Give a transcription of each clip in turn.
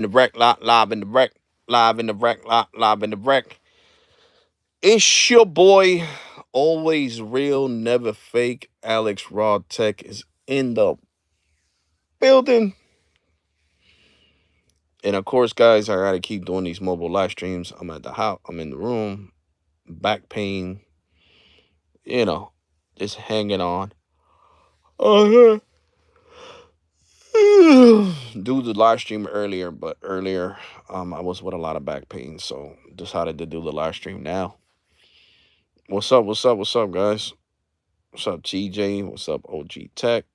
In the wreck, live in the wreck, live in the wreck, live in the wreck. It's your boy, always real, never fake. Alex Rawtech is in the building. And of course, guys, I gotta keep doing these mobile live streams. I'm at the house, I'm in the room, back pain, you know, just hanging on. Uh-huh. Do the live stream earlier, but earlier I was with a lot of back pain, so decided to do the live stream now. What's up? What's up? What's up, guys? What's up, TJ? What's up, OG Tech?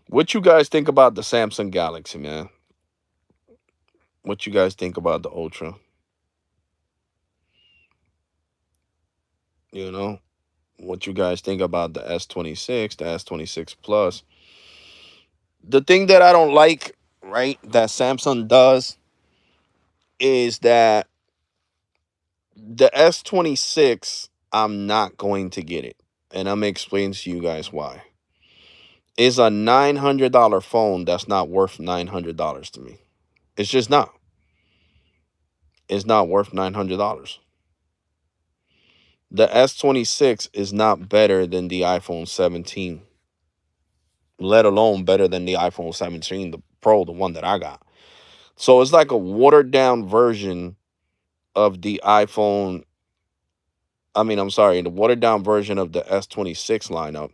What you guys think about the Samsung Galaxy, man? What you guys think about the Ultra? You know, what you guys think about the S26, the S26 Plus? The thing that I don't like, right, that Samsung does is that the S26, I'm not going to get it. And I'm going to explain to you guys why. It's a $900 phone that's not worth $900 to me. It's just not. It's not worth $900. The S26 is not better than the iPhone 17, let alone better than the iPhone 17, the Pro, the one that I got. So it's like a watered down version of the iPhone. I'm sorry, the watered down version of the S26 lineup.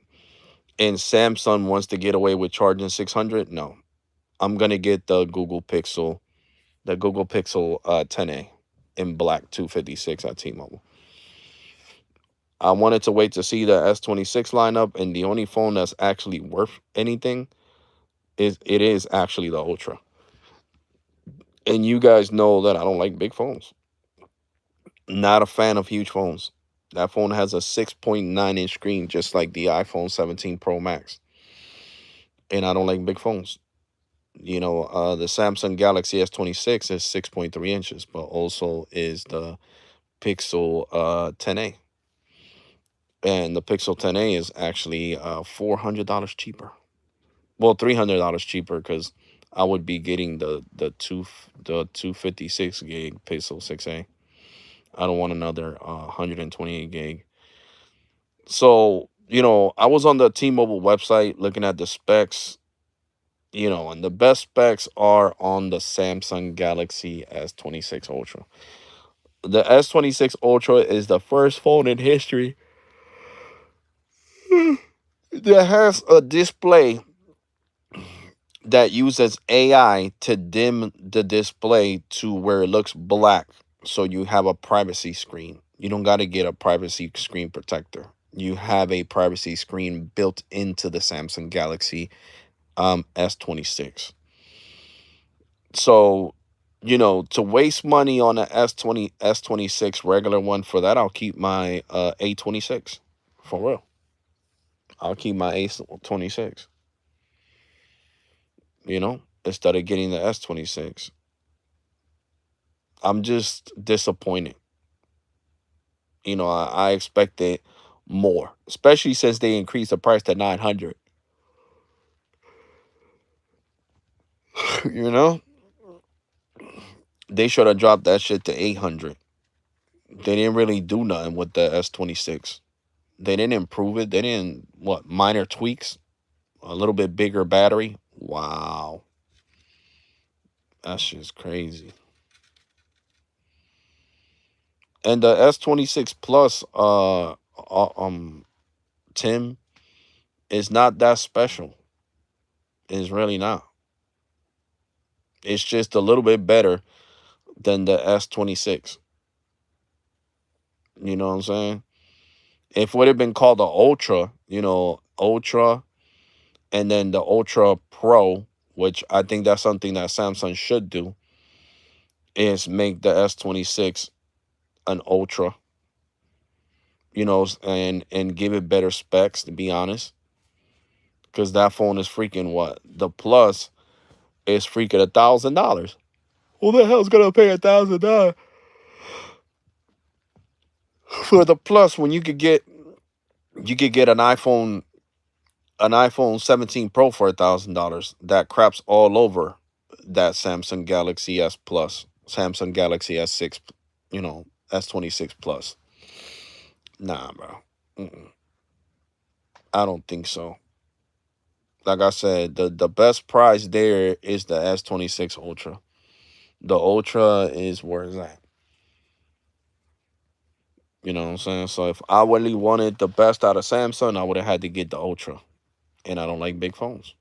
And Samsung wants to get away with charging 600. No, I'm going to get the Google Pixel 10A in black 256 at T-Mobile. I wanted to wait to see the S26 lineup, and the only phone that's actually worth anything is actually the Ultra. And you guys know that I don't like big phones. Not a fan of huge phones. That phone has a 6.9-inch screen, just like the iPhone 17 Pro Max. And I don't like big phones. The Samsung Galaxy S26 is 6.3 inches, but also is the Pixel 10A. And the Pixel 10A is actually $400 cheaper. Well, $300 cheaper because I would be getting the 256 gig Pixel 6A. I don't want another 128 gig. So, I was on the T-Mobile website looking at the specs, and the best specs are on the Samsung Galaxy S26 Ultra. The S26 Ultra is the first phone in history that has a display that uses AI to dim the display to where it looks black. So you have a privacy screen. You don't got to get a privacy screen protector. You have a privacy screen built into the Samsung Galaxy S26. So, to waste money on a S26 regular one, for that, I'll keep my A26. For real. I'll keep my A26, instead of getting the S26. I'm just disappointed. I expected more, especially since they increased the price to 900. You know, they should have dropped that shit to 800. They didn't really do nothing with the S26. They didn't improve it. They didn't, minor tweaks, a little bit bigger battery. Wow. That's just crazy. And the S26 Plus, Tim, is not that special. It's really not. It's just a little bit better than the S26. You know what I'm saying? If it would have been called the Ultra, Ultra, and then the Ultra Pro, which I think that's something that Samsung should do, is make the S26 an Ultra, and give it better specs, to be honest. Because that phone is freaking what? The Plus is freaking $1,000. Who the hell's gonna pay $1,000 for the Plus when you could get an iPhone 17 Pro for $1,000 that craps all over that Samsung Galaxy S Plus, Samsung Galaxy S6, S26 Plus. Nah, bro. Mm-mm. I don't think so. Like I said, the best price there is the S26 Ultra. The Ultra is where it's at. You know what I'm saying? So if I really wanted the best out of Samsung, I would have had to get the Ultra. And I don't like big phones.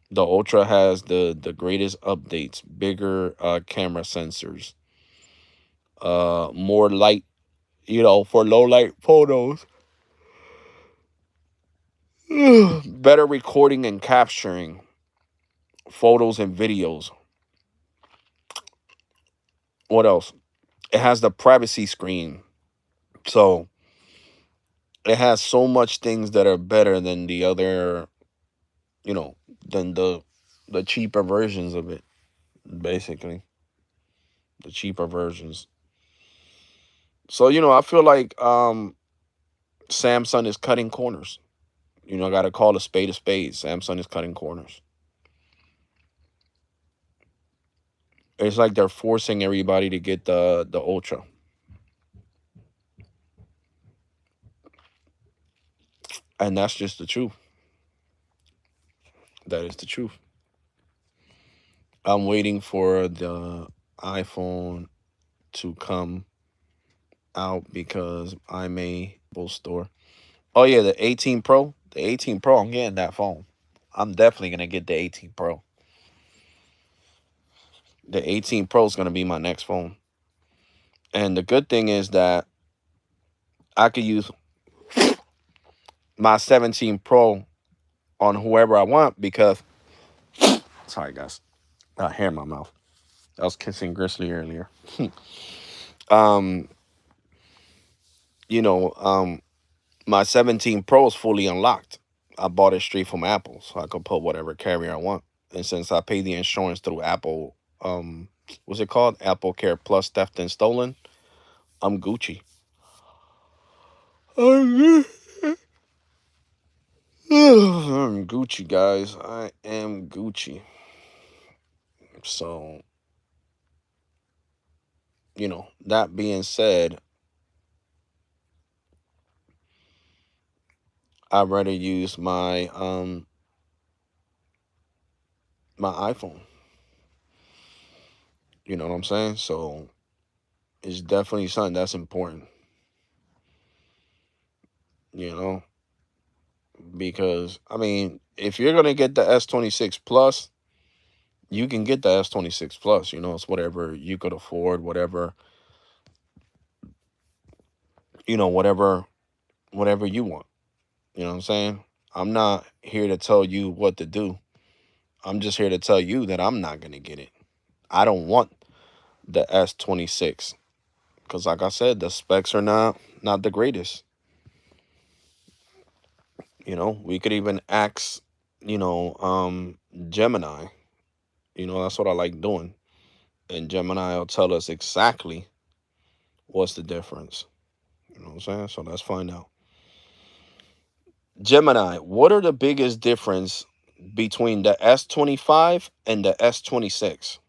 The Ultra has the greatest updates, bigger camera sensors, more light, for low light photos, better recording and capturing photos and videos. What else? It has the privacy screen. So it has so much things that are better than the other, you know, than the cheaper versions of it, basically. The cheaper versions. So, I feel like Samsung is cutting corners. I gotta call a spade a spade. Samsung is cutting corners. It's like they're forcing everybody to get the Ultra. And that's just the truth. That is the truth. I'm waiting for the iPhone to come out because I'm a Apple store. Oh yeah, the 18 Pro. The 18 Pro, I'm getting that phone. I'm definitely gonna get the 18 Pro. The 18 Pro is gonna be my next phone. And the good thing is that I could use my 17 Pro on whoever I want because sorry guys. Got hair in my mouth. I was kissing Grizzly earlier. um, you know, um, my 17 Pro is fully unlocked. I bought it straight from Apple, so I could put whatever carrier I want. And since I pay the insurance through Apple, what's it called? Apple Care Plus Theft and Stolen. I'm Gucci. I'm Gucci, guys. I am Gucci. So, that being said, I'd rather use my iPhone. You know what I'm saying? So it's definitely something that's important. You know, because I mean, if you're gonna get the S26 Plus, you can get the S26 Plus. It's whatever you could afford, whatever whatever you want. You know what I'm saying? I'm not here to tell you what to do. I'm just here to tell you that I'm not gonna get it. I don't want the S26 because, like I said, the specs are not the greatest. We could even ask, Gemini. That's what I like doing. And Gemini will tell us exactly what's the difference. You know what I'm saying? So let's find out. Gemini, what are the biggest difference between the S25 and the S26?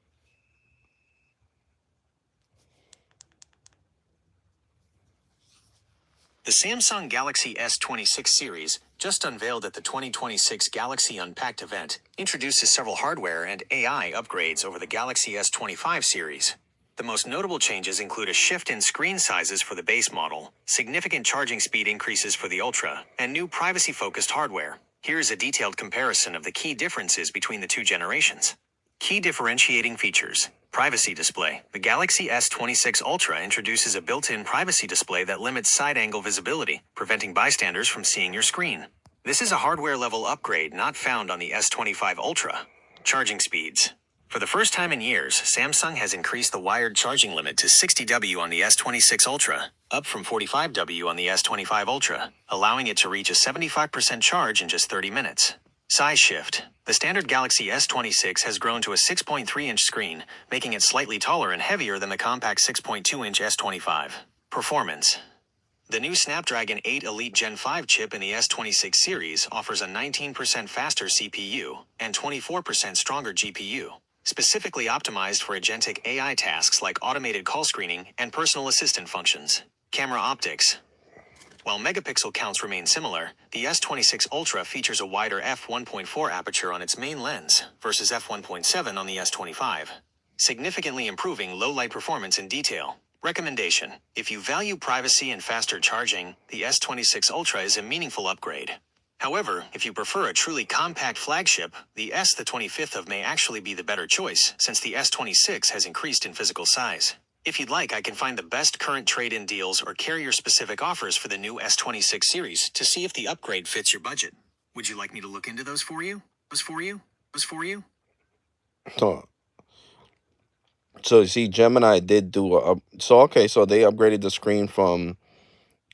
The Samsung Galaxy S26 series, just unveiled at the 2026 Galaxy Unpacked event, introduces several hardware and AI upgrades over the Galaxy S25 series. The most notable changes include a shift in screen sizes for the base model, significant charging speed increases for the Ultra, and new privacy-focused hardware. Here's a detailed comparison of the key differences between the two generations. Key differentiating features. Privacy display. The Galaxy S26 Ultra introduces a built-in privacy display that limits side-angle visibility, preventing bystanders from seeing your screen. This is a hardware-level upgrade not found on the S25 Ultra. Charging speeds. For the first time in years, Samsung has increased the wired charging limit to 60W on the S26 Ultra, up from 45W on the S25 Ultra, allowing it to reach a 75% charge in just 30 minutes. Size shift. The standard Galaxy S26 has grown to a 6.3-inch screen, making it slightly taller and heavier than the compact 6.2-inch S25. Performance. The new Snapdragon 8 Elite Gen 5 chip in the S26 series offers a 19% faster CPU and 24% stronger GPU, specifically optimized for agentic AI tasks like automated call screening and personal assistant functions. Camera optics. While megapixel counts remain similar, the S26 Ultra features a wider f1.4 aperture on its main lens versus f1.7 on the S25, significantly improving low-light performance in detail. Recommendation: if you value privacy and faster charging, the S26 Ultra is a meaningful upgrade. However, if you prefer a truly compact flagship, the S25 may actually be the better choice since the S26 has increased in physical size. If you'd like, I can find the best current trade-in deals or carrier-specific offers for the new S26 series to see if the upgrade fits your budget. Would you like me to look into those for you? So, you see, Gemini did do so okay, so they upgraded the screen from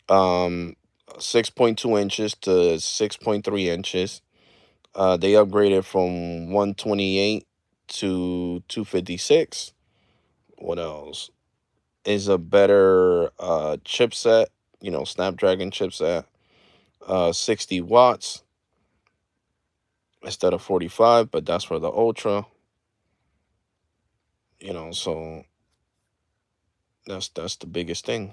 6.2 inches to 6.3 inches. They upgraded from 128 to 256. What else? Is a better chipset, Snapdragon chipset, 60 watts instead of 45, but that's for the Ultra, so that's the biggest thing.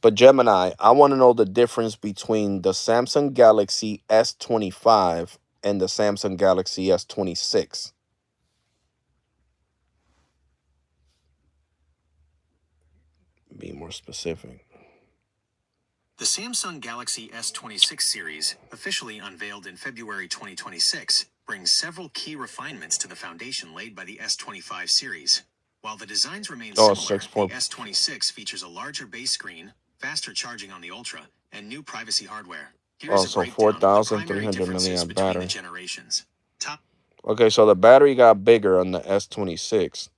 But Gemini, I want to know the difference between the Samsung Galaxy S25 and the Samsung Galaxy S26. Be more specific. The Samsung Galaxy S26 series, officially unveiled in February 2026, brings several key refinements to the foundation laid by the S25 series. While the designs remain similar, the S26 features a larger base screen, faster charging on the Ultra, and new privacy hardware. Here's a breakdown of the primary differences between the generations. Okay, so the battery got bigger on the S26,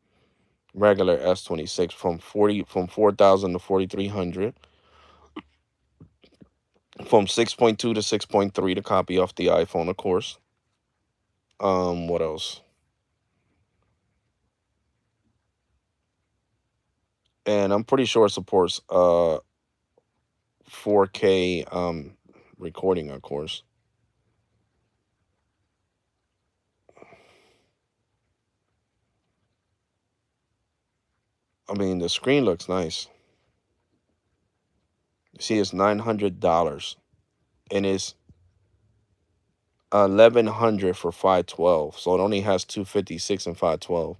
regular S26, from 4,000 to 4,300. From 6.2 to 6.3 to copy off the iPhone, of course. What else? And I'm pretty sure it supports 4K recording, of course. I mean, the screen looks nice. See, it's $900, and it's 1,100 for 512. So it only has 256 and 512.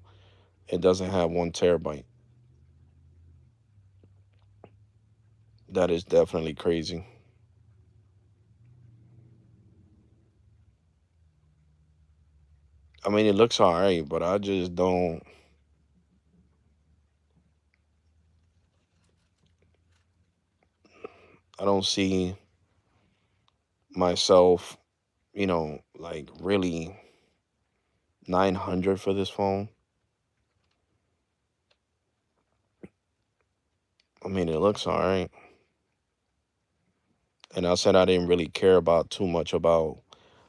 It doesn't have 1 terabyte. That is definitely crazy. I mean, it looks all right, but I just don't. I don't see myself, like really 900 for this phone. I mean, it looks all right. And I said I didn't really care about too much about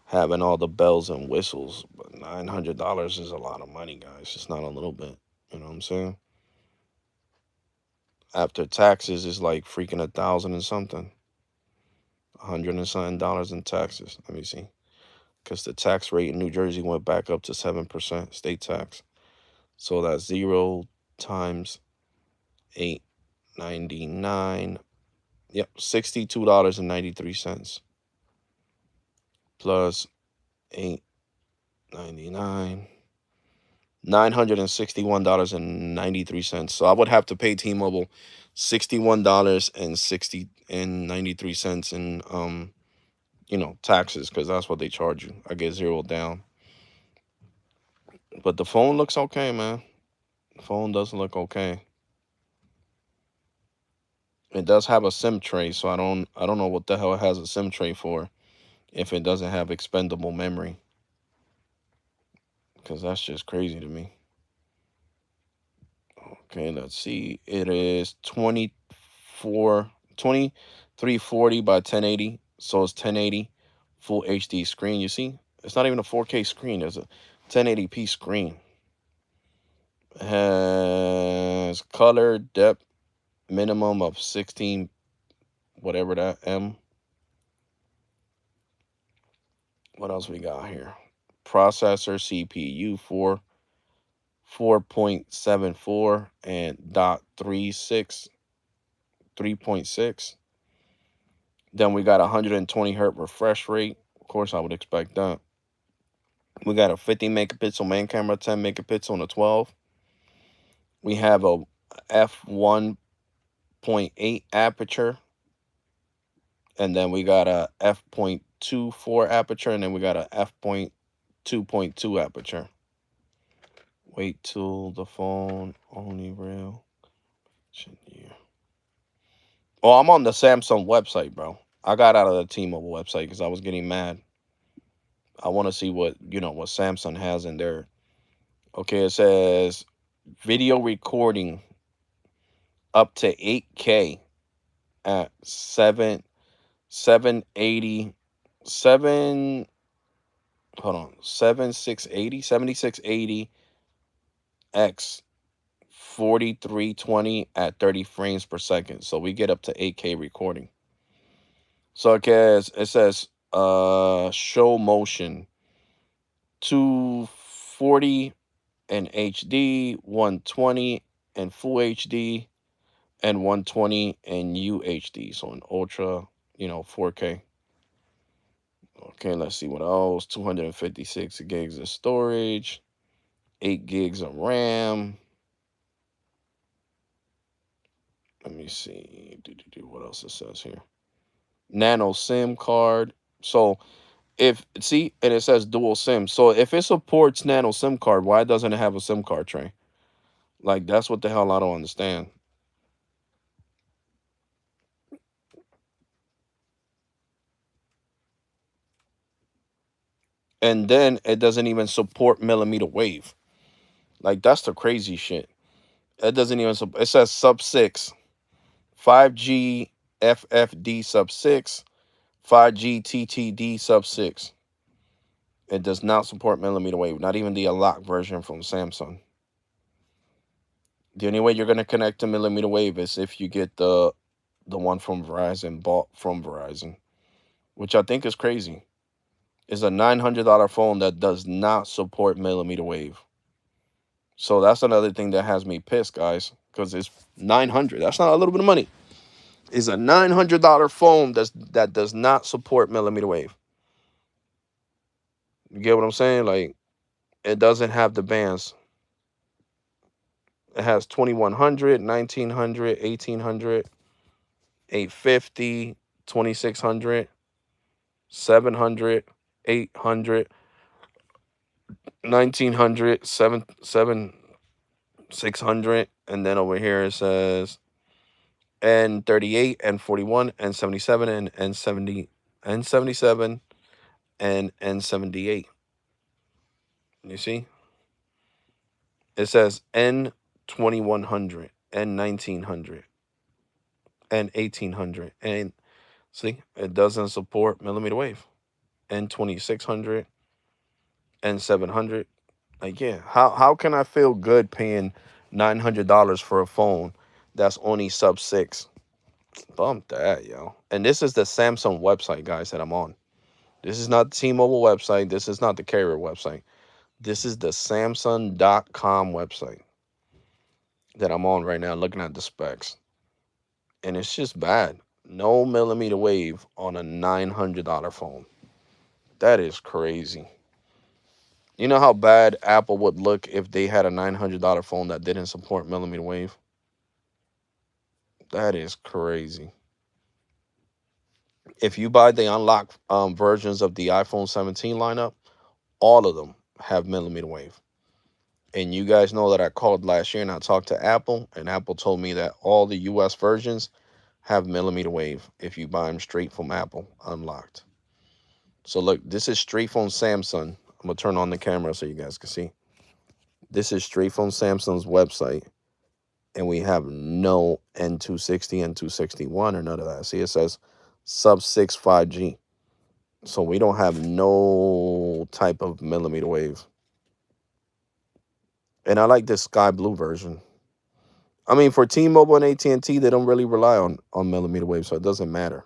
having all the bells and whistles, but $900 is a lot of money, guys. It's not a little bit. You know what I'm saying? After taxes, it's like freaking 1,000 and something. 100 and something dollars in taxes. Let me see. Because the tax rate in New Jersey went back up to 7% state tax. So that's 0 times 899. Yep, $62.93 plus 899. $961.93. So I would have to pay T-Mobile $61.93 in taxes, because that's what they charge you. I get 0 down. But the phone looks okay, man. The phone does look okay. It does have a SIM tray, so I don't know what the hell it has a SIM tray for if it doesn't have expendable memory. Because that's just crazy to me. Okay, let's see. It is 2340 by 1080. So it's 1080 full HD screen. You see? It's not even a 4K screen. It's a 1080p screen. It has color, depth, minimum of 16, whatever that M. What else we got here? Processor, CPU 4.74 and dot 3.6. Then we got 120 hertz refresh rate. Of course, I would expect that. We got a 50 megapixel main camera, 10 megapixel on the 12. We have a f1.8 aperture, and then we got a f.24 aperture, and then we got a f.2.2 aperture. Wait till the phone only real. Oh, I'm on the Samsung website, bro. I got out of the T-Mobile website because I was getting mad. I want to see what Samsung has in there. Okay, it says video recording up to 8K at 780 7 hold on 7680 x 4320 at 30 frames per second. So we get up to 8K recording. So it says show motion 240 in HD, 120 in full HD, and 120 in UHD. So in ultra, 4K. Okay, let's see what else. 256 gigs of storage, 8 gigs of RAM. Let me see. What else it says here? Nano SIM card. So and it says dual SIM. So if it supports nano SIM card, why doesn't it have a SIM card tray? Like, that's what the hell I don't understand. And then it doesn't even support millimeter wave. Like, that's the crazy shit. It doesn't even it says sub 6, 5G FFD sub 6, 5G TTD sub 6. It does not support millimeter wave, not even the unlocked version from Samsung. The only way you're going to connect to millimeter wave is if you get the one from Verizon, bought from Verizon, which I think is crazy. It's a $900 phone that does not support millimeter wave. So that's another thing that has me pissed, guys, because it's $900. That's not a little bit of money. It's a $900 phone that does not support millimeter wave. You get what I'm saying? Like, it doesn't have the bands. It has 2100, 1900, 1800, 850, 2600, 700, 800, 1900, 600, and then over here it says N38, N41, N77, and N70, N77, and N78. You see? It says N2100, N1900, N1800, and see, it doesn't support millimeter wave. N2600, N700. Like, yeah, how can I feel good paying $900 for a phone that's only sub 6? Bump that, yo. And this is the Samsung website, guys, that I'm on. This is not the T-Mobile website. This is not the carrier website. This is the Samsung.com website that I'm on right now, looking at the specs. And it's just bad. No millimeter wave on a $900 phone. That is crazy. You know how bad Apple would look if they had a $900 phone that didn't support millimeter wave? That is crazy. If you buy the unlocked versions of the iPhone 17 lineup, all of them have millimeter wave. And you guys know that I called last year and I talked to Apple, and Apple told me that all the US versions have millimeter wave if you buy them straight from Apple unlocked. So look, this is straight from Samsung. I'm going to turn on the camera so you guys can see. This is straight from Samsung's website. And we have no N260, N261, or none of that. See, it says sub 6 5G. So we don't have no type of millimeter wave. And I like this sky blue version. I mean, for T-Mobile and AT&T, they don't really rely on millimeter wave, so it doesn't matter.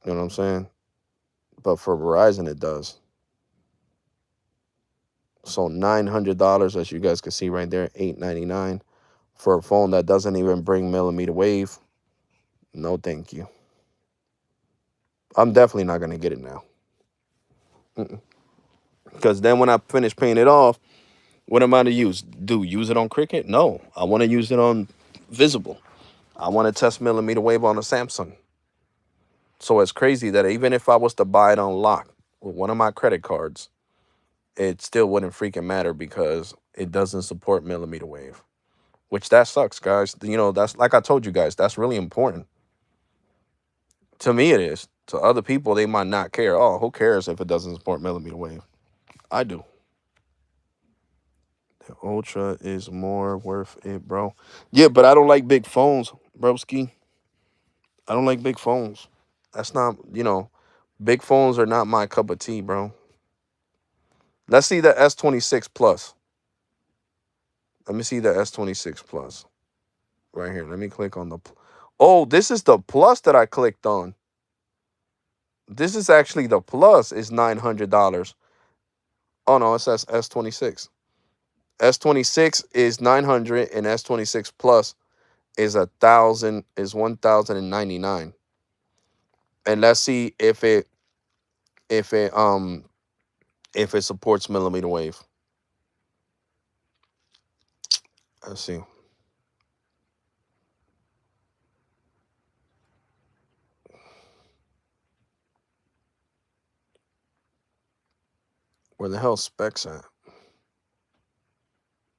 You know what I'm saying? But for Verizon, it does. So $900, as you guys can see right there, $899 for a phone that doesn't even bring millimeter wave. No, thank you. I'm definitely not gonna get it now. Because then when I finish paying it off, what am I to use? Use it on Cricket? No, I want to use it on Visible. I want to test millimeter wave on a Samsung. So it's crazy that even if I was to buy it on lock with one of my credit cards, it still wouldn't freaking matter because it doesn't support millimeter wave. Which that sucks, guys. You know, that's like I told you guys, that's really important. To me, it is. To other people, they might not care. Oh, who cares if it doesn't support millimeter wave? I do. The Ultra is more worth it, bro. Yeah, but I don't like big phones, broski. I don't like big phones. That's not, big phones are not my cup of tea, bro. Let's see the S26 Plus. Let me see the S26 Plus right here. Let me click on the. Oh, this is the Plus that I clicked on. This is actually the Plus is $900. Oh no, it says S26. S26 is 900 and S26 Plus is 1,099. And let's see if it um if it supports millimeter wave. Let's see. Where the hell specs at?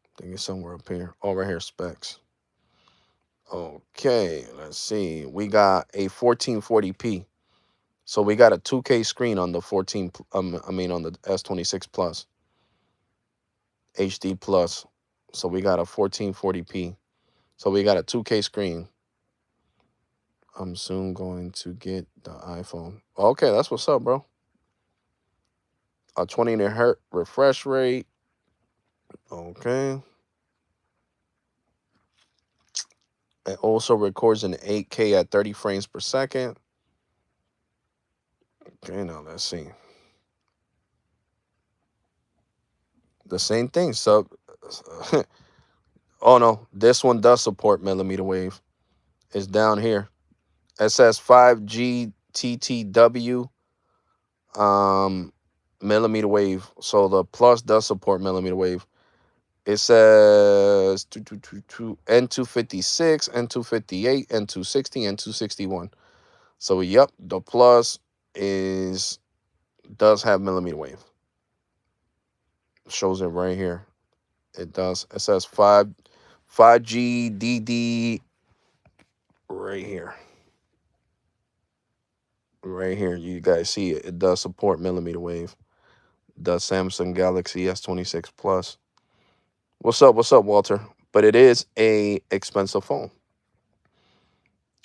I think it's somewhere up here. Oh, right here, specs. Okay, let's see. We got a 1440p. So we got a 2K screen on the on the S26 Plus. HD Plus. So we got a 1440p. So we got a 2K screen. I'm soon going to get the iPhone. Okay, that's what's up, bro. A 20 hertz refresh rate. Okay. It also records in 8K at 30 frames per second. Okay, now let's see. The same thing. So, oh no, this one does support millimeter wave. It's down here. It says 5G TTW millimeter wave. So the Plus does support millimeter wave. It says N256, N258, N260, N261. So yep, the Plus does have millimeter wave. Shows it right here. It does. It says 5G DD right here. Right here. You guys see it. It does support millimeter wave. The Samsung Galaxy S26 Plus. What's up? What's up, Walter? But it is a expensive phone.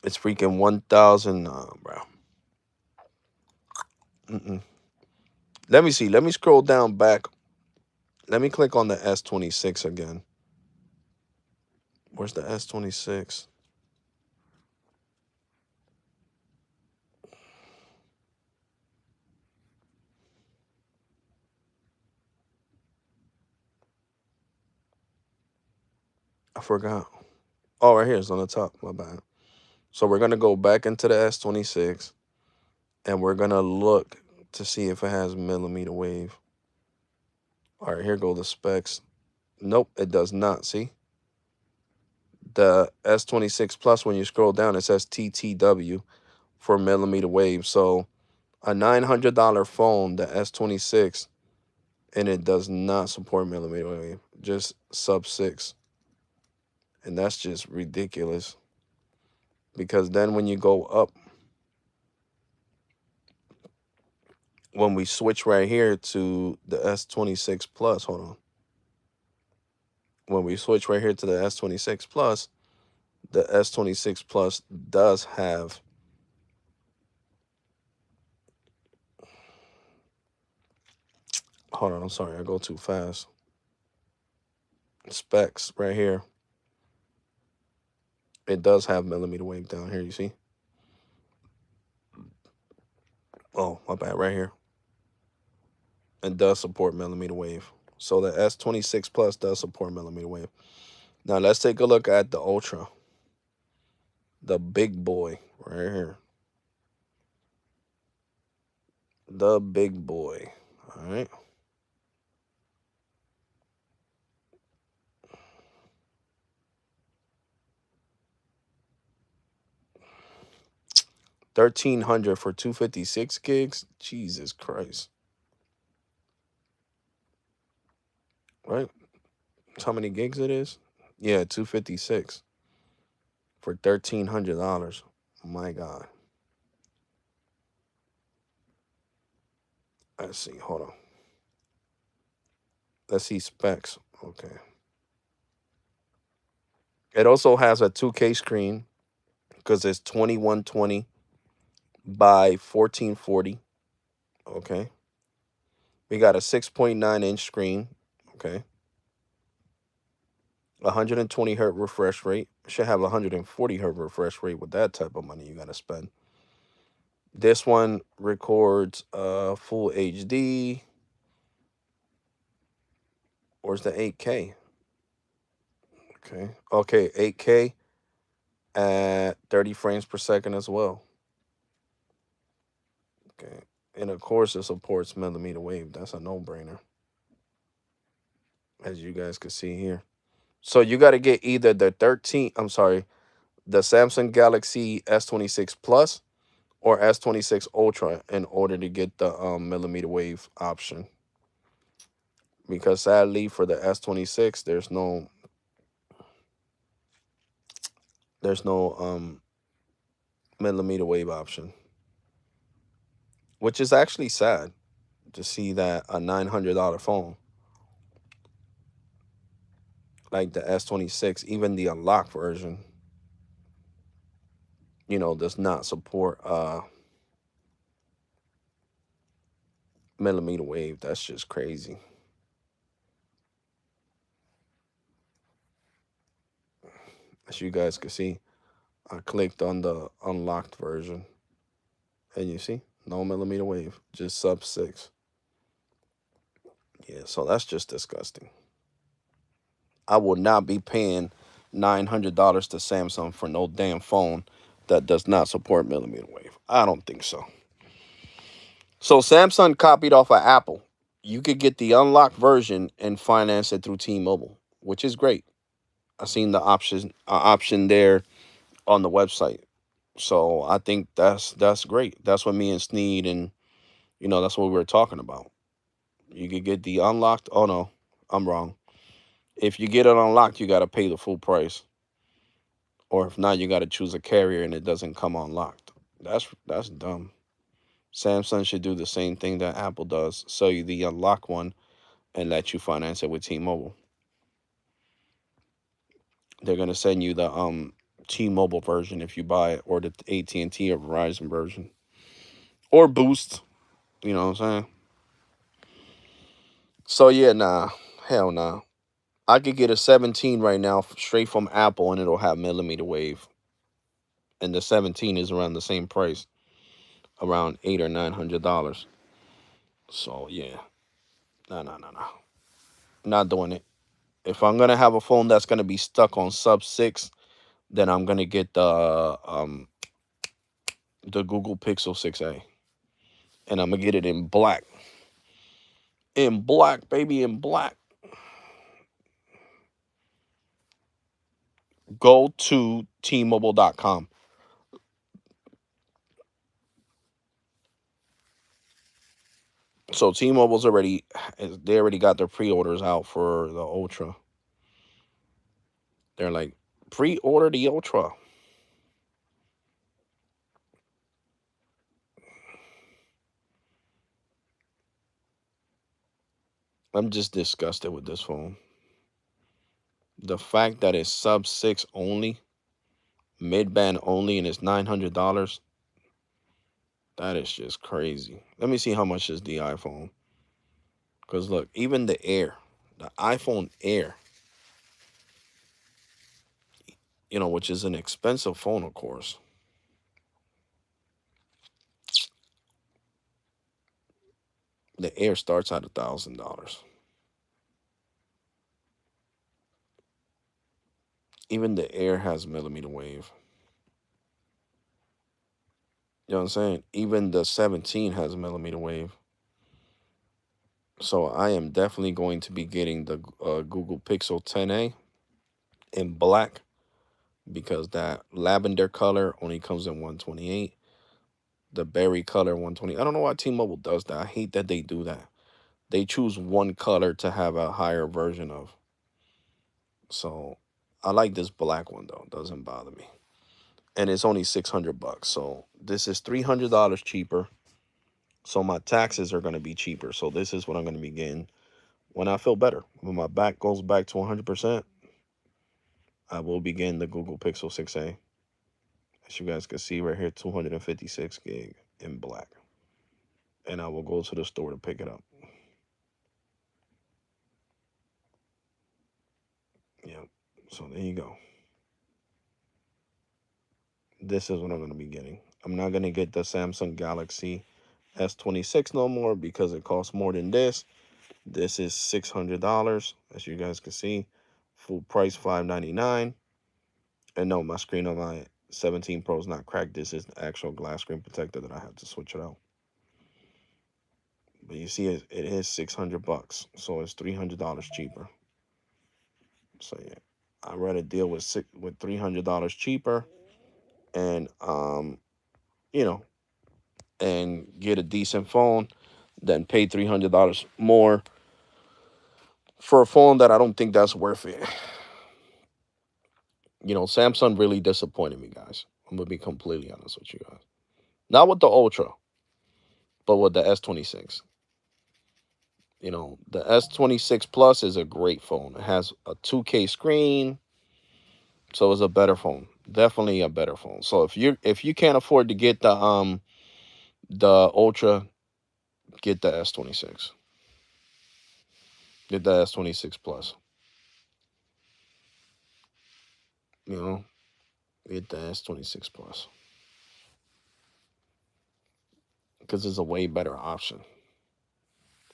It's freaking 1,000, bro. Let me see. Let me scroll down back. Let me click on the S26 again. Where's the S26? I forgot. Oh, right here. It's on the top. My bad. So we're going to go back into the S26 and we're going to look to see if it has millimeter wave. All right, here go the specs. Nope, it does not. See? The S26 Plus, when you scroll down, it says TTW for millimeter wave. So a $900 phone, the S26, and it does not support millimeter wave, just sub 6. And that's just ridiculous. Because then when you go up, when we switch right here to the S26 Plus, hold on. When we switch right here to the S26 Plus, the S26 Plus does have hold on, I'm sorry, I go too fast. Specs right here. It does have millimeter wave down here, you see? Oh, my bad, right here. It does support millimeter wave. So the S26 Plus does support millimeter wave. Now let's take a look at the Ultra, the big boy right here. The big boy. All right. $1,300 for 256 gigs. Jesus Christ. Right? That's how many gigs it is? Yeah, 256 for $1,300. My God. Let's see. Hold on. Let's see specs. Okay. It also has a 2K screen because it's 2120 by 1440. Okay. We got a 6.9-inch screen. Okay. 120 hertz refresh rate. Should have 140 hertz refresh rate with that type of money you got to spend. This one records full HD. Where's the 8K? Okay. Okay, 8K at 30 frames per second as well. Okay. And of course, it supports millimeter wave. That's a no-brainer, as you guys can see here. So you got to get either the the Samsung Galaxy S26 Plus or S26 Ultra in order to get the millimeter wave option. Because sadly, for the S26, there's no millimeter wave option, which is actually sad to see that a $900 phone like the S26, even the unlocked version, does not support millimeter wave. That's just crazy. As you guys can see, I clicked on the unlocked version, and you see no millimeter wave, just sub 6. Yeah, so that's just disgusting. I will not be paying $900 to Samsung for no damn phone that does not support millimeter wave. I don't think so. So Samsung copied off of Apple. You could get the unlocked version and finance it through T-Mobile, which is great. I seen the option there on the website. So I think that's great. That's what me and Sneed and that's what we were talking about. You could get the unlocked. Oh no, I'm wrong. If you get it unlocked, you got to pay the full price. Or if not, you got to choose a carrier and it doesn't come unlocked. That's dumb. Samsung should do the same thing that Apple does. Sell you the unlocked one and let you finance it with T-Mobile. They're gonna send you the T-Mobile version if you buy it, or the AT&T or Verizon version, or Boost. You know what I'm saying? So yeah, nah, hell nah. I could get a 17 right now straight from Apple, and it'll have millimeter wave, and the 17 is around the same price, around $800 or $900. So yeah, nah, not doing it. If I'm gonna have a phone that's gonna be stuck on sub 6, then I'm gonna get the Google Pixel 6a, and I'm gonna get it in black. In black, baby, in black. Go to tmobile.com. So T-Mobile's they already got their pre-orders out for the Ultra. They're like, pre-order the Ultra. I'm just disgusted with this phone. The fact that it's sub 6 only, mid-band only, and it's $900, that is just crazy. Let me see how much is the iPhone. Because look, even the iPhone Air, which is an expensive phone, of course. The Air starts at $1,000. Even the Air has millimeter wave. You know what I'm saying? Even the 17 has millimeter wave. So I am definitely going to be getting the Google Pixel 10a in black, because that lavender color only comes in 128. The berry color 120. I don't know why T-Mobile does that. I hate that they do that. They choose one color to have a higher version of. So I like this black one though. It doesn't bother me. And it's only $600. So this is $300 cheaper. So my taxes are going to be cheaper. So this is what I'm going to be getting when I feel better. When my back goes back to 100%, I will be getting the Google Pixel 6a. As you guys can see right here, 256 gig in black. And I will go to the store to pick it up. Yeah. So there you go. This is what I'm going to be getting. I'm not going to get the Samsung Galaxy S26 no more because it costs more than this. This is $600, as you guys can see. Full price $599. And no, my screen on my 17 Pro is not cracked. This is the actual glass screen protector that I have to switch it out. But you see, it is $600, so it's $300 cheaper. So yeah, I'd rather deal with $300 cheaper, and you know, and get a decent phone than pay $300 more for a phone that I don't think that's worth it. Samsung really disappointed me, guys. I'm gonna be completely honest with you guys. Not with the Ultra, but with the S26. The S26 Plus is a great phone. It has a 2K screen, so it's a better phone. Definitely a better phone. So if you can't afford to get the Ultra, get the S26. Get the S26 Plus. You know, get the S26 Plus because it's a way better option.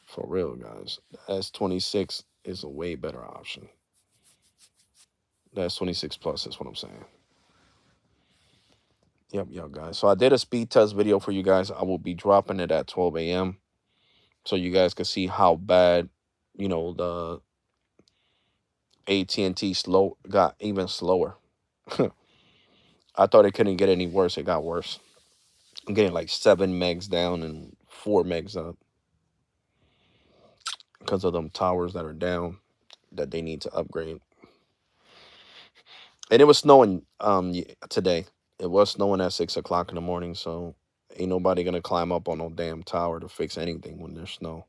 For real, guys. The S26 is a way better option. The S26 Plus is what I'm saying. Yep, guys. So I did a speed test video for you guys. I will be dropping it at 12 a.m. so you guys can see how bad, the AT&T slow got even slower. I thought it couldn't get any worse. It got worse. I'm getting like 7 megs down and 4 megs up because of them towers that are down that they need to upgrade. And it was snowing today. It was snowing at 6 o'clock in the morning, so ain't nobody gonna climb up on no damn tower to fix anything when there's snow.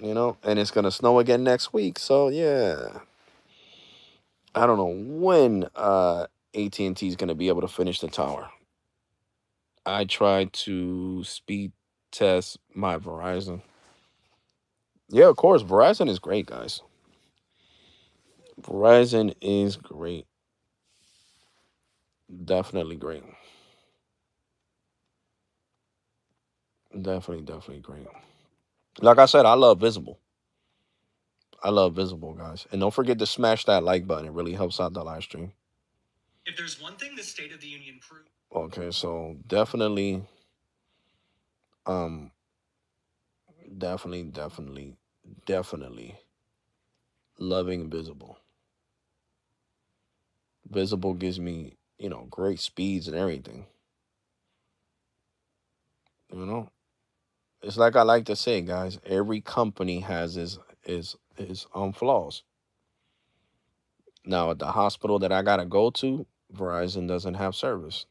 And it's gonna snow again next week. So yeah, I don't know when AT&T is gonna be able to finish the tower. I tried to speed test my Verizon. Yeah, of course, Verizon is great, guys. Verizon is great. Definitely great. Definitely great. Like I said, I love Visible. I love Visible, guys. And don't forget to smash that like button. It really helps out the live stream. If there's one thing the State of the Union proved. Okay, so um, definitely loving Visible. Visible gives me, great speeds and everything. You know, it's like I like to say, guys. Every company has his flaws. Now, at the hospital that I gotta go to, Verizon doesn't have service.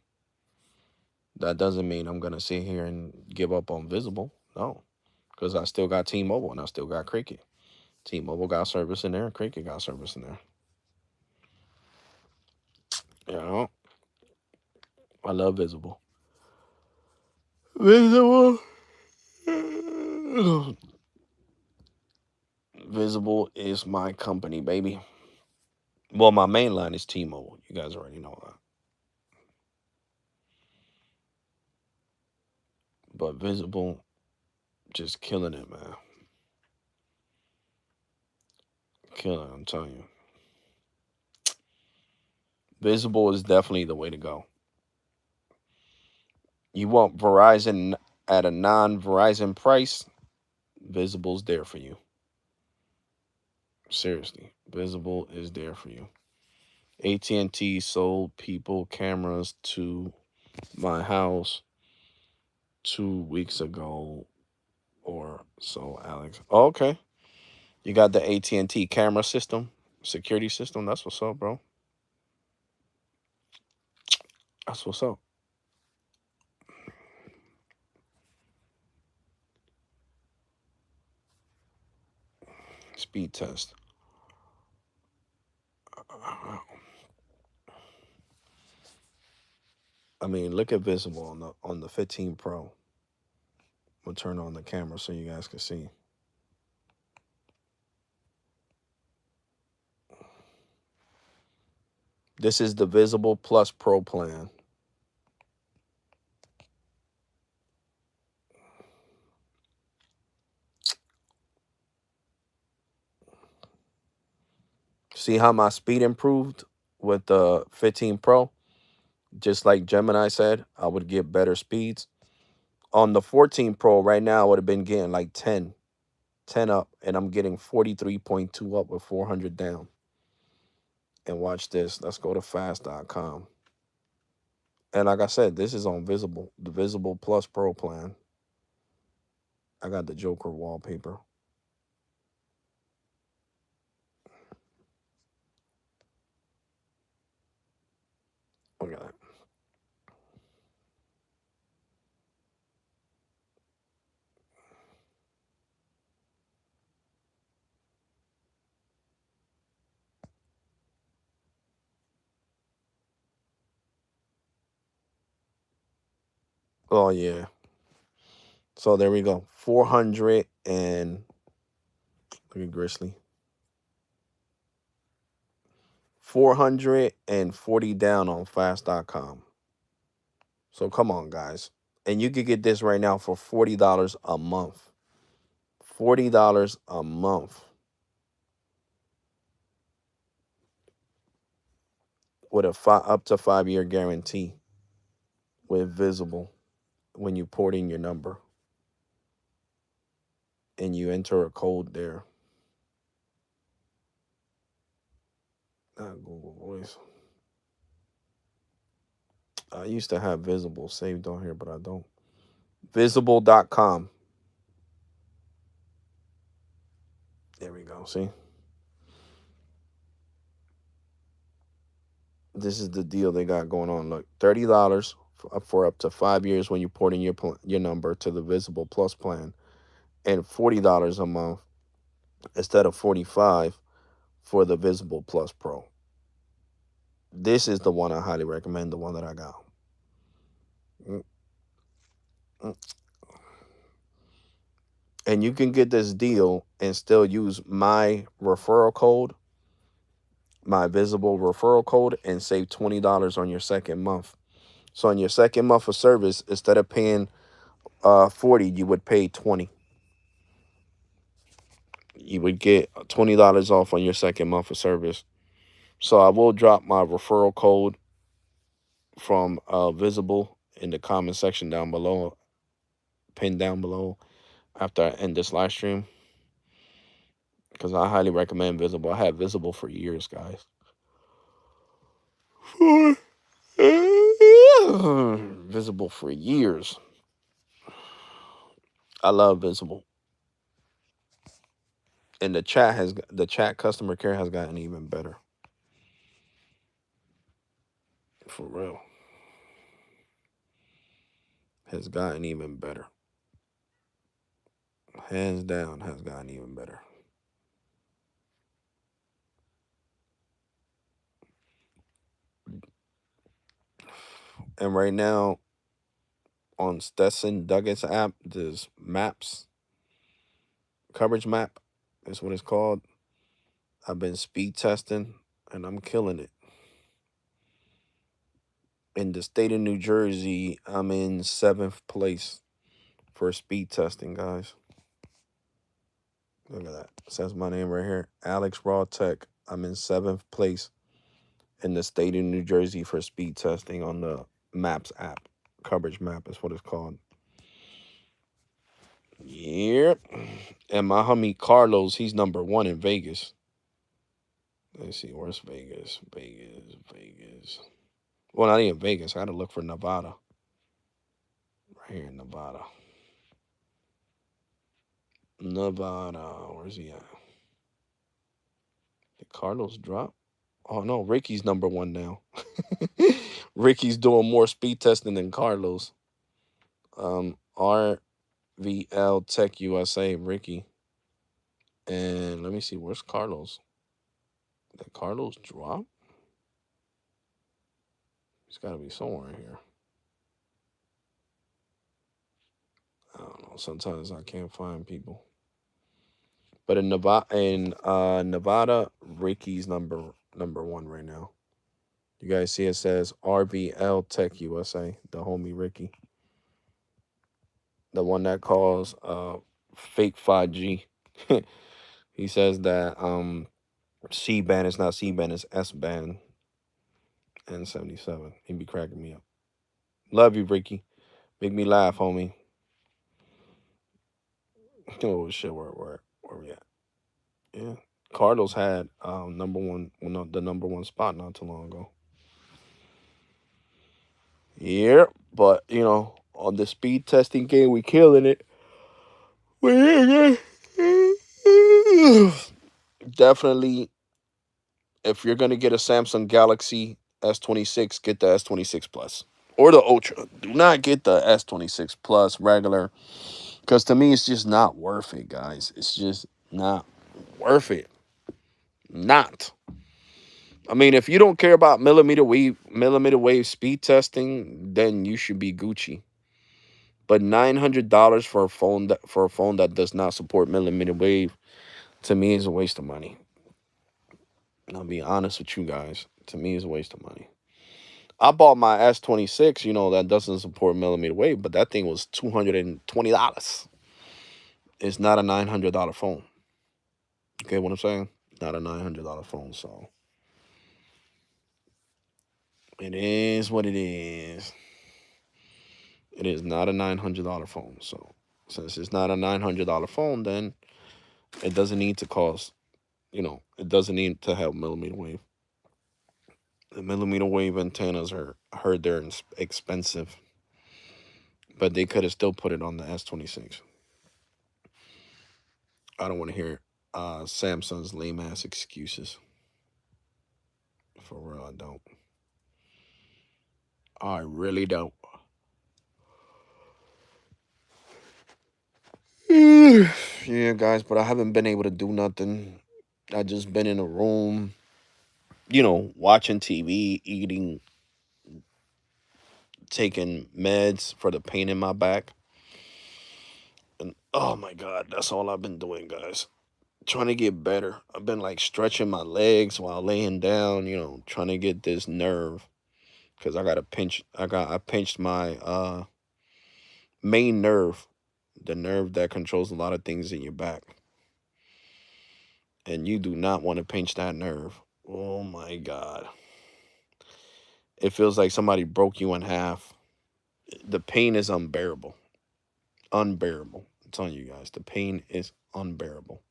That doesn't mean I'm gonna sit here and give up on Visible. No, because I still got T-Mobile and I still got Cricket. T-Mobile got service in there. Cricket got service in there. You know, I love Visible. Visible. Visible is my company, baby. Well, my main line is T-Mobile. You guys already know that. But Visible, just killing it, man. Killing it, I'm telling you. Visible is definitely the way to go. You want Verizon at a non-Verizon price, Visible's there for you. Seriously, Visible is there for you. AT&T sold people cameras to my house 2 weeks ago or so, Alex. Oh, okay. You got the AT&T camera system, security system. That's what's up, bro. That's what's up. Speed test. I mean, look at Visible on the 15 Pro. We'll turn on the camera so you guys can see. This is the Visible Plus Pro plan. See how my speed improved with the 15 Pro? Just like Gemini said, I would get better speeds. On the 14 Pro right now, I would have been getting like 10 up, and I'm getting 43.2 up with 400 down. And watch this. Let's go to fast.com. And like I said, this is on Visible, the Visible Plus Pro plan. I got the Joker wallpaper. Look at that. Oh, yeah. So there we go. 400 and look at Grizzly. 440 down on fast.com. So come on, guys. And you could get this right now for $40 a month. $40 a month with a up to 5-year guarantee with Visible when you port in your number and you enter a code there. Not Google Voice. I used to have Visible saved on here, but I don't. Visible.com. There we go. See? This is the deal they got going on. Look, $30 for up to 5 years when you port in your number to the Visible Plus plan, and $40 a month instead of 45 for the Visible Plus Pro. This is the one I highly recommend, the one that I got. Mm, mm. And you can get this deal and still use my referral code, my Visible referral code, and save $20 on your second month. So on your second month of service, instead of paying 40, you would pay 20. You would get $20 off on your second month of service. So I will drop my referral code from Visible in the comment section down below, pinned down below after I end this live stream, because I highly recommend Visible. I had Visible for years, guys. Visible for years. I love Visible. And the chat customer care has gotten even better. For real. Has gotten even better. Hands down has gotten even better. And right now on Stetson Duggan's app, there's maps, coverage map is what it's called. I've been speed testing. and I'm killing it. In the state of New Jersey, I'm in 7th place for speed testing, guys. Look at that. It says my name right here. Alex Rawtalk. I'm in 7th place in the state of New Jersey for speed testing on the Maps app. Coverage map is what it's called. Yep. And my homie Carlos, he's #1 in Vegas. Let's see, where's Vegas? Vegas. Well, not even Vegas. I had to look for Nevada. Right here in Nevada. Nevada. Where's he at? Did Carlos drop? Oh no, Ricky's #1 now. Ricky's doing more speed testing than Carlos. RVL Tech USA, Ricky. And let me see, where's Carlos? Did Carlos drop? He's got to be somewhere in here. I don't know. Sometimes I can't find people. But in Nevada, Ricky's number 1 right now. You guys see it says RVL Tech USA, the homie Ricky, the one that calls fake 5G. He says that C band is not C band, it's S band and 77. He be cracking me up. Love you, Ricky. Make me laugh, homie. Oh shit, where we at? Yeah. Cardinals had #1, well, no, the #1 spot not too long ago. Yeah, but on the speed testing game, we killing it. Definitely, if you're gonna get a Samsung Galaxy S26, get the S26 Plus or the Ultra. Do not get the S26 Plus regular, because to me, it's just not worth it, guys. It's just not worth it. Not. I mean, if you don't care about millimeter wave speed testing, then you should be Gucci. But $900 for a phone that does not support millimeter wave, to me, is a waste of money. And I'll be honest with you guys. To me, is a waste of money. I bought my S26, that doesn't support millimeter wave, but that thing was $220. It's not a $900 phone. Okay, what I'm saying? Not a $900 phone, so it is what it is. It is not a $900 phone. So since it's not a $900 phone, then it doesn't need to cost, it doesn't need to have millimeter wave. The millimeter wave antennas are heard they're expensive, but they could have still put it on the S26. I don't want to hear Samsung's lame ass excuses. For real, I don't. I really don't. Yeah, guys, but I haven't been able to do nothing. I just been in a room, watching TV, eating, taking meds for the pain in my back. And oh my God, that's all I've been doing, guys. Trying to get better. I've been like stretching my legs while laying down, trying to get this nerve. Cause I pinched my main nerve, the nerve that controls a lot of things in your back. And you do not want to pinch that nerve. Oh my God. It feels like somebody broke you in half. The pain is unbearable. Unbearable. I'm telling you guys, the pain is unbearable.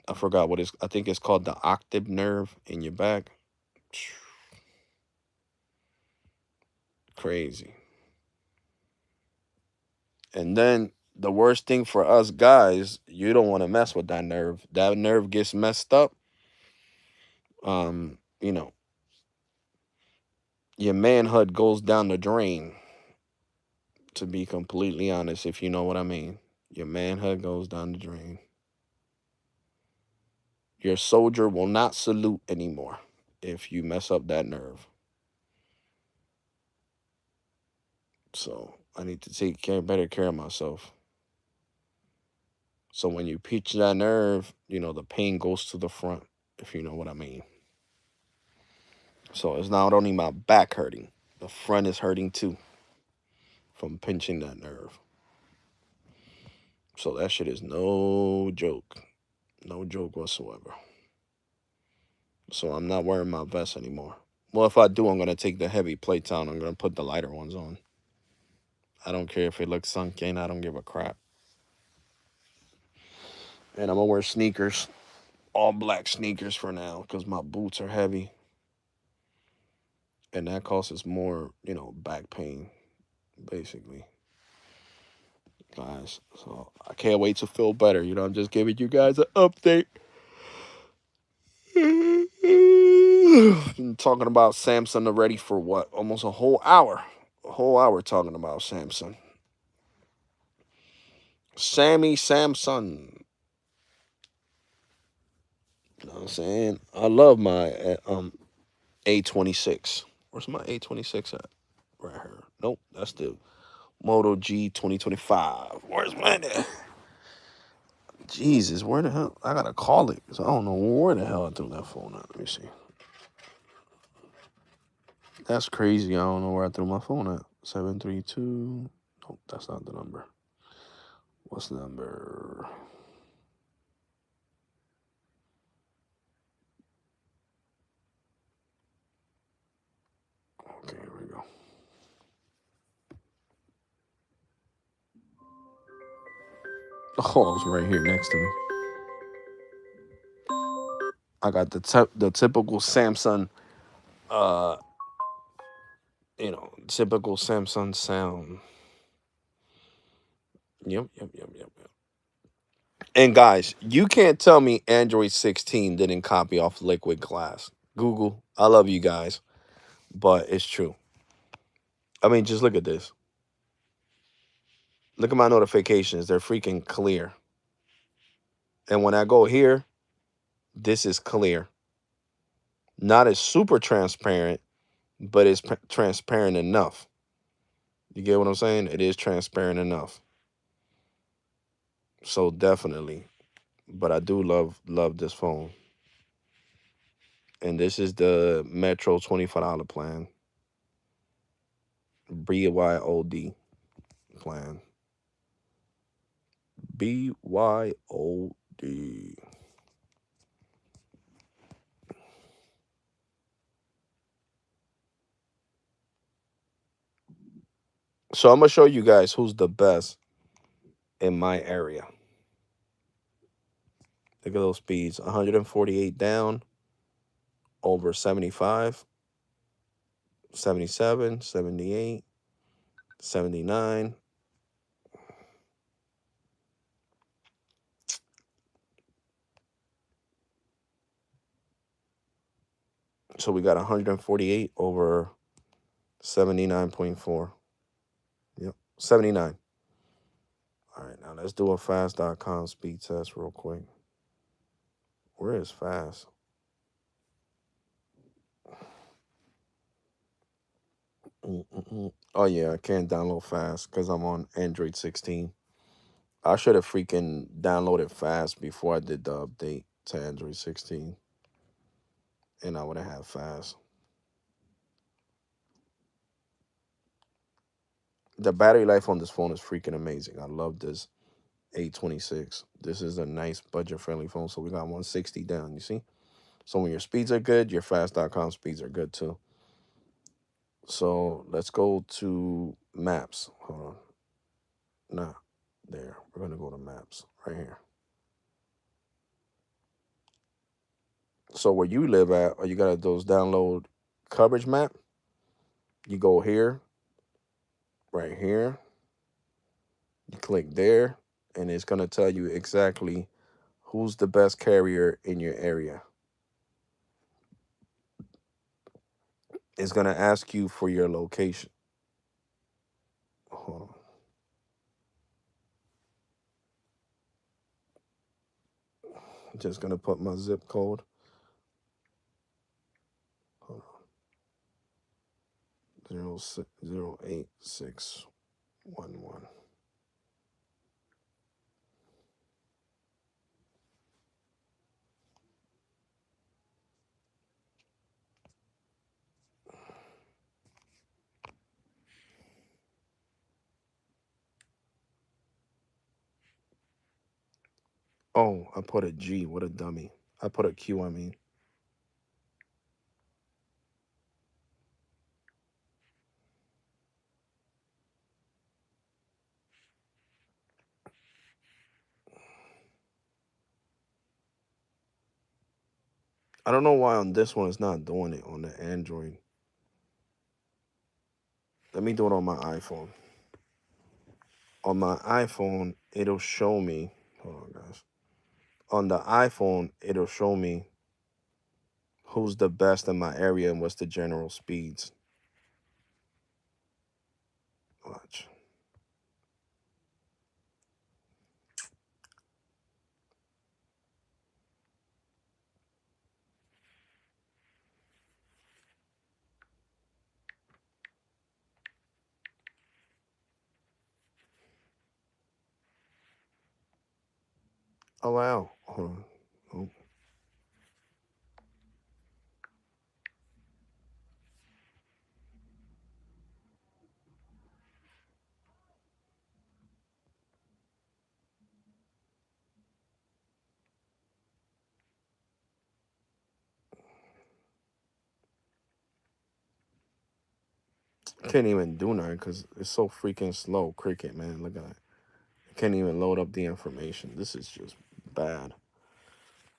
I forgot I think it's called the octave nerve in your back. Crazy. And then the worst thing for us guys, you don't want to mess with that nerve. That nerve gets messed up. Um, you know, your manhood goes down the drain. To be completely honest, if you know what I mean, your manhood goes down the drain. Your soldier will not salute anymore if you mess up that nerve. So I need to take better care of myself. So when you pinch that nerve, the pain goes to the front if you know what I mean. So it's not only my back hurting, the front is hurting too from pinching that nerve. So that shit is no joke. No joke whatsoever. So I'm not wearing my vest anymore. Well, if I do, I'm going to take the heavy plates out. I'm going to put the lighter ones on. I don't care if it looks sunk in. I don't give a crap. And I'm going to wear sneakers. All black sneakers for now because my boots are heavy. And that causes more, back pain, basically. Guys, so I can't wait to feel better. I'm just giving you guys an update. Been talking about Samsung already for what? Almost a whole hour. A whole hour talking about Samsung. Sammy Samsung. You know what I'm saying? I love my A26. Where's my A26 at? Right here. Nope, that's the Moto G 2025. Where's mine at? Jesus, where the hell? I gotta call it because I don't know where the hell I threw that phone at. Let me see. That's crazy. I don't know where I threw my phone at. 732. Nope, that's not the number. What's the number? Okay, here we go. Oh, it's right here next to me. I got the typical Samsung, uh, typical Samsung sound. Yep. And guys, you can't tell me Android 16 didn't copy off Liquid Glass. Google, I love you guys, but it's true. I mean, just look at this. Look at my notifications. They're freaking clear. And when I go here, this is clear. Not as super transparent, but it's transparent enough. You get what I'm saying? It is transparent enough. So definitely. But I do love this phone. And this is the Metro $25 plan. BYOD plan. BYOD. So I'm gonna show you guys who's the best in my area. Look at those speeds. 148 down, over 75, 77, 78, 79. So we got 148 over 79.4. Yep, 79. All right, now let's do a fast.com speed test real quick. Where is fast? Oh, yeah, I can't download fast because I'm on Android 16. I should have freaking downloaded fast before I did the update to Android 16. And I would have had fast. The battery life on this phone is freaking amazing. I love this A26. This is a nice budget-friendly phone. So we got 160 down, you see? So when your speeds are good, your fast.com speeds are good too. So let's go to maps. Hold on. Nah, there. We're going to go to maps right here. So where you live at, or you got those download coverage map, you go here, right here, you click there, and it's going to tell you exactly who's the best carrier in your area. It's going to ask you for your location. Hold on. I'm just going to put my zip code. Hold on. 08611. Oh, I put a G. What a dummy. I put a Q, I mean. I don't know why on this one it's not doing it on the Android. Let me do it on my iPhone. On my iPhone, it'll show me. Hold on, guys. On the iPhone, it'll show me who's the best in my area and what's the general speeds. Watch. Allow. Hold on. Oh. Can't even do nothing because it's so freaking slow. Cricket, man. Look at that. I can't even load up the information. This is just bad.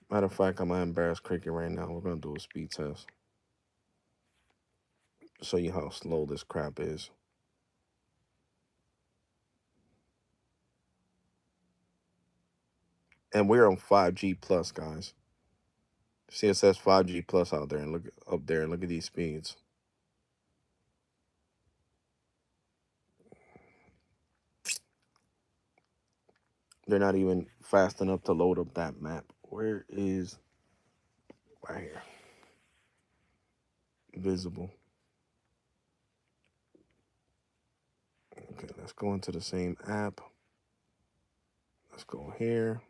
Matter of fact, I'm gonna embarrass Cricket right now. We're gonna do a speed test. Show you how slow this crap is. And we're on 5G plus, guys. See, it says 5G plus out there, and look up there, and look at these speeds. They're not even fast enough to load up that map. Where is right here? Visible. Okay, let's go into the same app. Let's go here.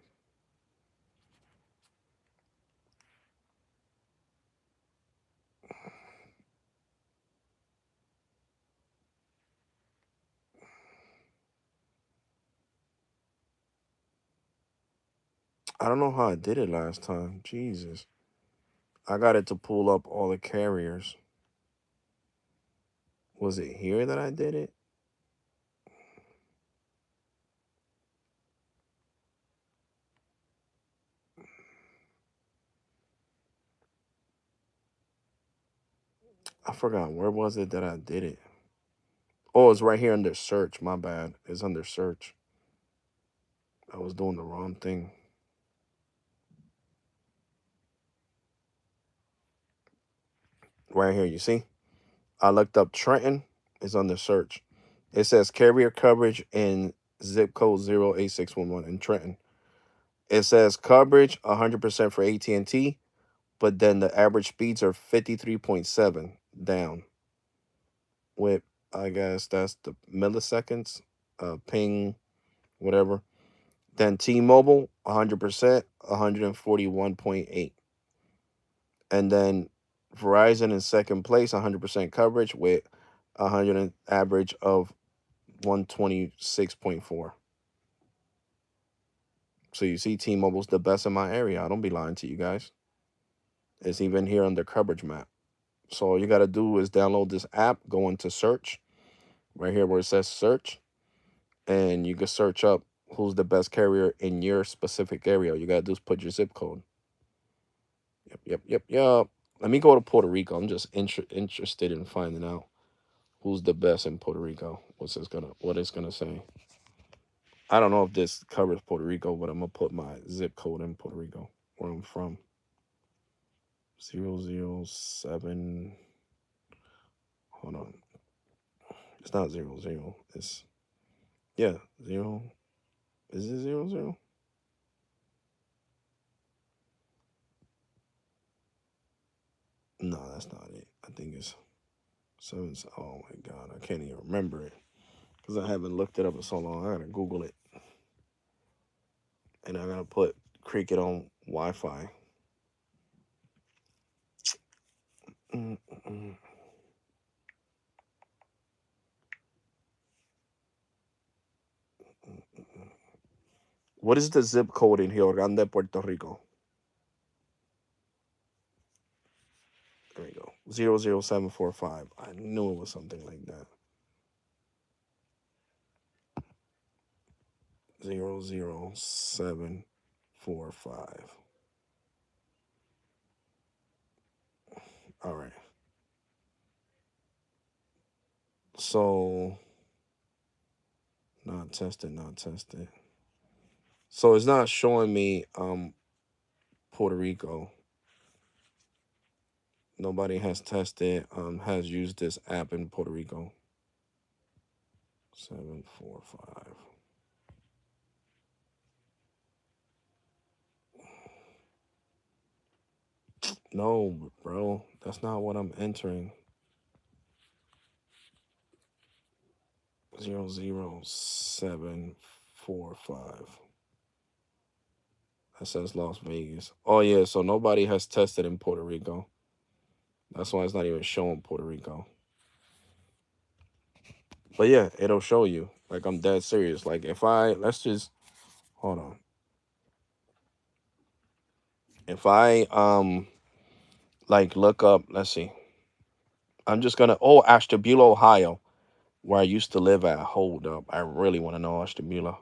I don't know how I did it last time. Jesus. I got it to pull up all the carriers. Was it here that I did it? I forgot. Where was it that I did it? Oh, it's right here under search. My bad. It's under search. I was doing the wrong thing. Right here, you see? I looked up Trenton. It's under search. It says carrier coverage in zip code 08611 in Trenton. It says coverage 100% for AT&T, but then the average speeds are 53.7 down with, I guess that's the milliseconds, ping, whatever. Then T-Mobile 100%, 141.8. And then Verizon in second place, 100% coverage with 100 average of 126.4. So you see, T-Mobile's the best in my area. I don't be lying to you guys. It's even here on the coverage map. So all you got to do is download this app, go into search, right here where it says search, and you can search up who's the best carrier in your specific area. All you got to do is put your zip code. Yep. Let me go to Puerto Rico. I'm just interested in finding out who's the best in Puerto Rico. What it's gonna say. I don't know if this covers Puerto Rico, but I'm gonna put my zip code in Puerto Rico, where I'm from. 007. Hold on. It's not 00. It's yeah, 0. Is it 00? No, that's not it. I think it's 7. Oh my god, I can't even remember it because I haven't looked it up in so long. I gotta Google it, and I gotta put Cricket on Wi-Fi. Mm-mm. What is the zip code in Rio Grande, Puerto Rico? There we go. 00745. I knew it was something like that. 00745. All right. So not tested, not tested. So it's not showing me Puerto Rico. Nobody has tested, has used this app in Puerto Rico. 745. No, bro, that's not what I'm entering. 00745. That says Las Vegas. Oh yeah, so nobody has tested in Puerto Rico. That's why it's not even showing Puerto Rico. But yeah, it'll show you. Like I'm dead serious. Like if I let's just hold on. If I like look up, let's see. I'm just gonna Ashtabula, Ohio, where I used to live at. Hold up. I really want to know Ashtabula.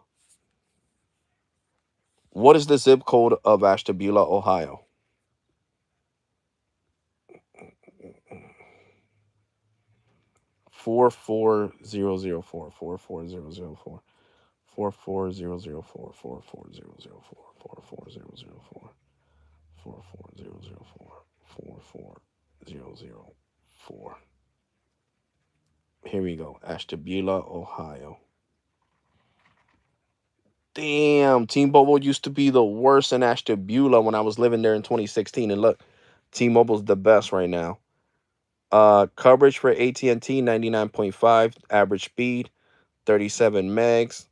What is the zip code of Ashtabula, Ohio? 44004. 44004. 44004. 44004. 44004. 44004. 44004. Here we go. Ashtabula, Ohio. Damn, T-Mobile used to be the worst in Ashtabula when I was living there in 2016. And look, T-Mobile's the best right now. Coverage for AT&T 99.5, average speed 37 megs.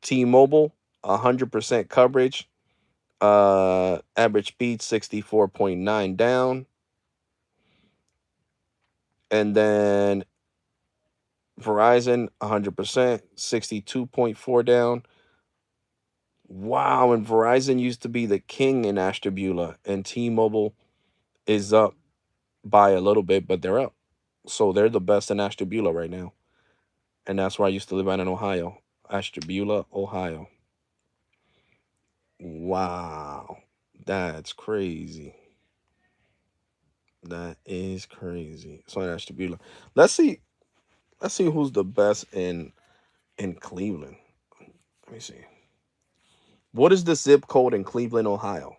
T-Mobile 100% coverage. Average speed 64.9 down. And then Verizon 100% 62.4 down. Wow, and Verizon used to be the king in Ashtabula, and T-Mobile is up by a little bit, but they're up. So they're the best in Ashtabula right now. And that's where I used to live out in Ohio. Ashtabula, Ohio. Wow. That's crazy. That is crazy. So in Ashtabula. Let's see. Let's see who's the best in Cleveland. Let me see. What is the zip code in Cleveland, Ohio?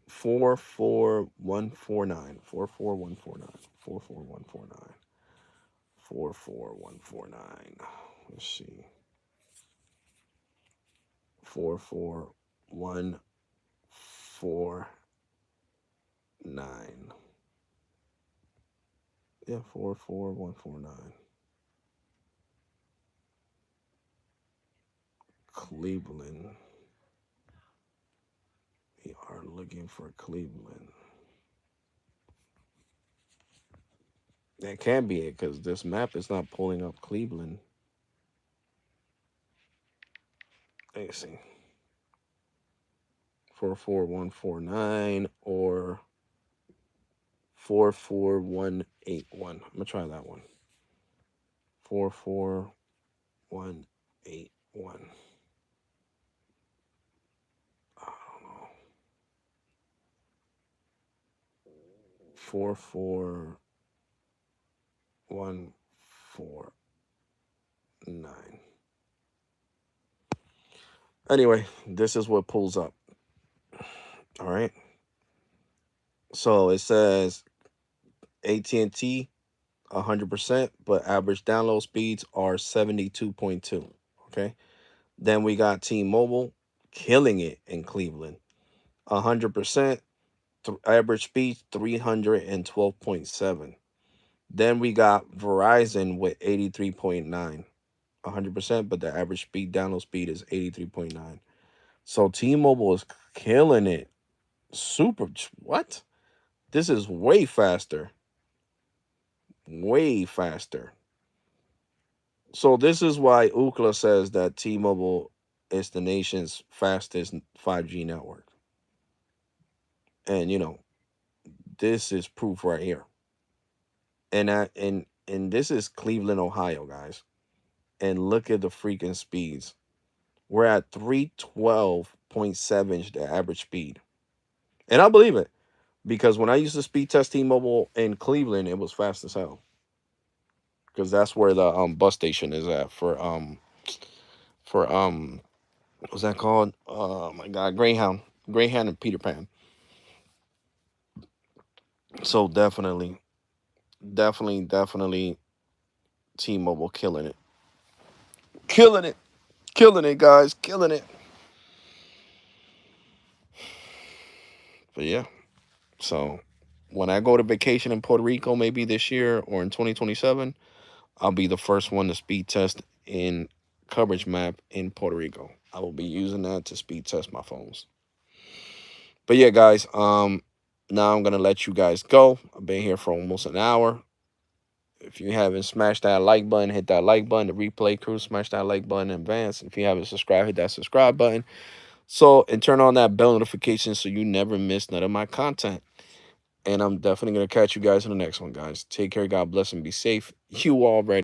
44149. 44149. 44149. 44149. Let's see. 44149. Yeah, 44149. Cleveland. We are looking for Cleveland. That can't be it because this map is not pulling up Cleveland. Let's see. 44149 or 44181. I'm gonna try that one. 44181. I don't know. 44149. Anyway, this is what pulls up. All right. So it says AT&T 100%, but average download speeds are 72.2. Okay. Then we got T-Mobile killing it in Cleveland. 100%, average speed 312.7. Then we got Verizon with 83.9. 100%, but the average speed download speed is 83.9. So T-Mobile is killing it. Super. What? This is way faster. Way faster. So this is why Ookla says that T-Mobile is the nation's fastest 5G network. And this is proof right here. And this is Cleveland, Ohio, guys. And look at the freaking speeds. We're at 312.7 the average speed. And I believe it because when I used to speed test T-Mobile in Cleveland, it was fast as hell. Because that's where the bus station is at for what's that called? Oh my God, Greyhound and Peter Pan. So definitely, T-Mobile killing it, killing it, guys, killing it. But yeah, so when I go to vacation in Puerto Rico, maybe this year or in 2027, I'll be the first one to speed test in coverage map in Puerto Rico. I will be using that to speed test my phones. But yeah, guys, now I'm gonna let you guys go. I've been here for almost an hour. If you haven't smashed that like button, hit that like button. The replay crew, smash that like button in advance. If you haven't subscribed, hit that subscribe button. So, and turn on that bell notification so you never miss none of my content. And I'm definitely gonna catch you guys in the next one, guys. Take care, God bless, and be safe. You already